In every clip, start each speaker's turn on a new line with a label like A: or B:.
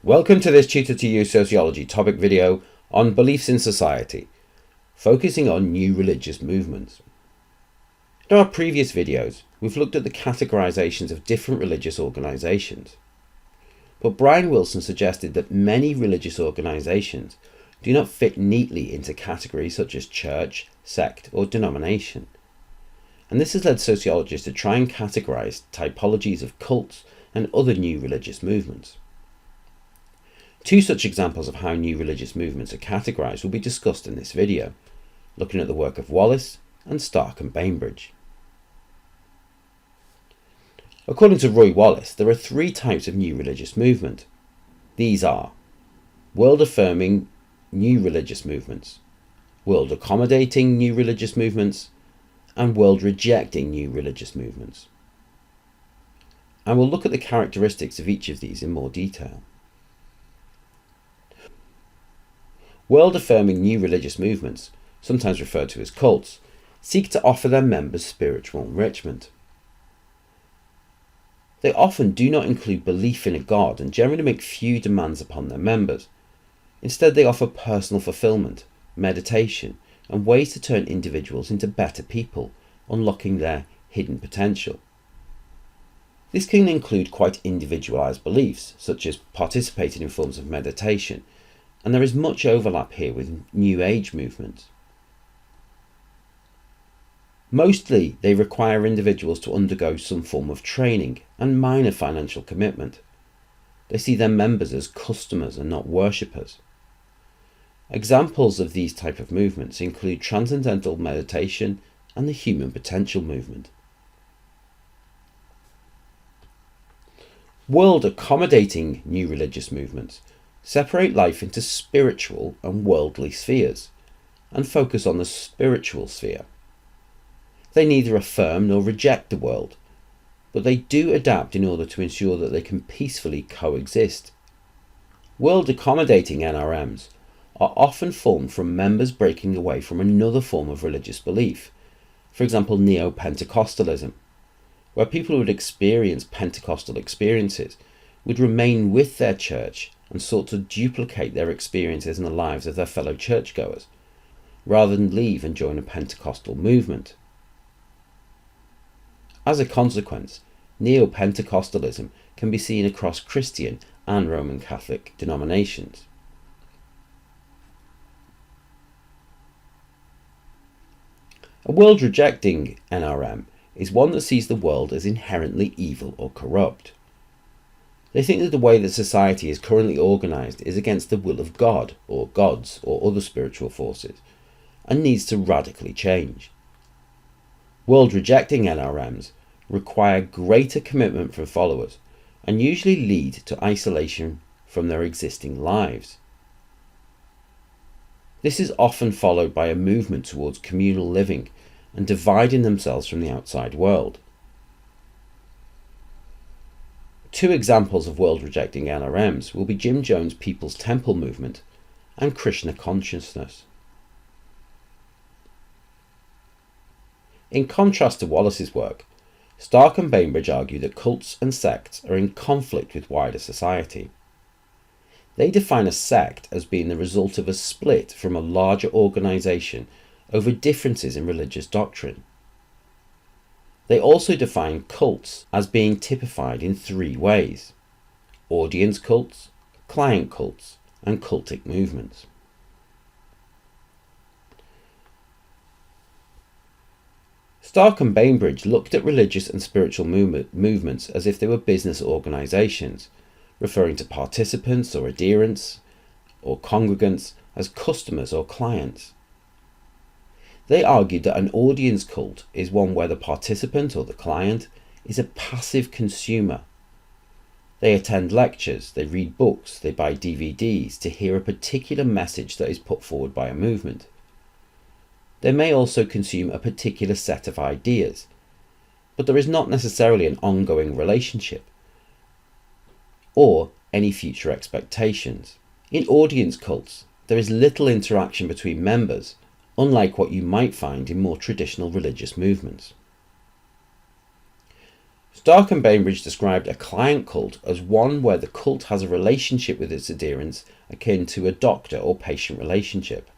A: Welcome to this Tutor to You Sociology topic video on beliefs in society, focusing on new religious movements. In our previous videos, we've looked at the categorizations of different religious organizations. But Brian Wilson suggested that many religious organizations do not fit neatly into categories such as church, sect, or denomination. And this has led sociologists to try and categorize typologies of cults and other new religious movements. Two such examples of how new religious movements are categorized will be discussed in this video, looking at the work of Wallis and Stark and Bainbridge. According to Roy Wallis, there are three types of new religious movement. These are world-affirming new religious movements, world-accommodating new religious movements, and world-rejecting new religious movements. And we'll look at the characteristics of each of these in more detail. World-affirming new religious movements, sometimes referred to as cults, seek to offer their members spiritual enrichment. They often do not include belief in a god and generally make few demands upon their members. Instead, they offer personal fulfillment, meditation, and ways to turn individuals into better people, unlocking their hidden potential. This can include quite individualized beliefs, such as participating in forms of meditation, and there is much overlap here with New Age movements. Mostly, they require individuals to undergo some form of training and minor financial commitment. They see their members as customers and not worshippers. Examples of these type of movements include transcendental meditation and the human potential movement. World-accommodating new religious movements separate life into spiritual and worldly spheres and focus on the spiritual sphere. They neither affirm nor reject the world, but they do adapt in order to ensure that they can peacefully coexist. World-accommodating NRMs are often formed from members breaking away from another form of religious belief, for example Neo-Pentecostalism, where people who would experience Pentecostal experiences would remain with their church and sought to duplicate their experiences in the lives of their fellow churchgoers, rather than leave and join a Pentecostal movement. As a consequence, Neo-Pentecostalism can be seen across Christian and Roman Catholic denominations. A world-rejecting NRM is one that sees the world as inherently evil or corrupt. They think that the way that society is currently organized is against the will of God or gods or other spiritual forces and needs to radically change. World-rejecting NRMs require greater commitment from followers and usually lead to isolation from their existing lives. This is often followed by a movement towards communal living and dividing themselves from the outside world. Two examples of world-rejecting NRMs will be Jim Jones' People's Temple movement and Krishna consciousness. In contrast to Wallis's work, Stark and Bainbridge argue that cults and sects are in conflict with wider society. They define a sect as being the result of a split from a larger organization over differences in religious doctrine. They also define cults as being typified in three ways: audience cults, client cults, and cultic movements. Stark and Bainbridge looked at religious and spiritual movements as if they were business organizations, referring to participants or adherents or congregants as customers or clients. They argued that an audience cult is one where the participant or the client is a passive consumer. They attend lectures, they read books, they buy DVDs to hear a particular message that is put forward by a movement. They may also consume a particular set of ideas, but there is not necessarily an ongoing relationship or any future expectations. In audience cults, there is little interaction between members, unlike what you might find in more traditional religious movements. Stark and Bainbridge described a client cult as one where the cult has a relationship with its adherents akin to a doctor or patient relationship.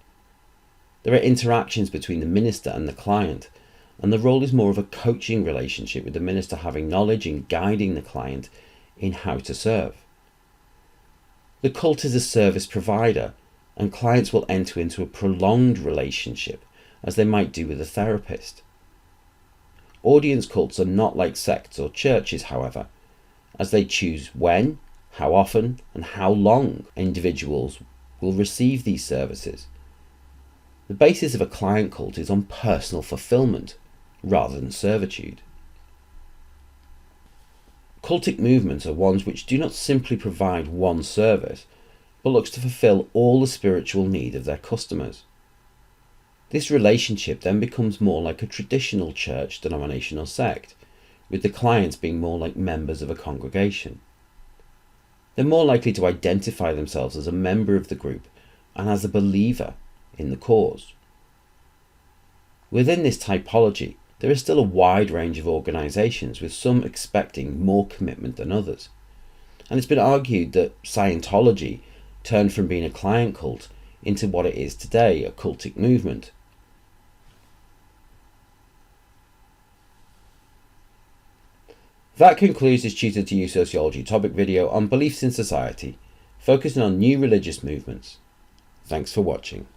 A: There are interactions between the minister and the client, and the role is more of a coaching relationship, with the minister having knowledge and guiding the client in how to serve. The cult is a service provider, and clients will enter into a prolonged relationship as they might do with a therapist. Audience cults are not like sects or churches, however, as they choose when, how often, and how long individuals will receive these services. The basis of a client cult is on personal fulfillment rather than servitude. Cultic movements are ones which do not simply provide one service, but looks to fulfill all the spiritual need of their customers. This relationship then becomes more like a traditional church, denomination or sect, with the clients being more like members of a congregation. They're more likely to identify themselves as a member of the group and as a believer in the cause. Within this typology, there is still a wide range of organisations, with some expecting more commitment than others. And it's been argued that Scientology turned from being a client cult into what it is today, a cultic movement. That concludes this Tutor to You Sociology topic video on beliefs in society, focusing on new religious movements. Thanks for watching.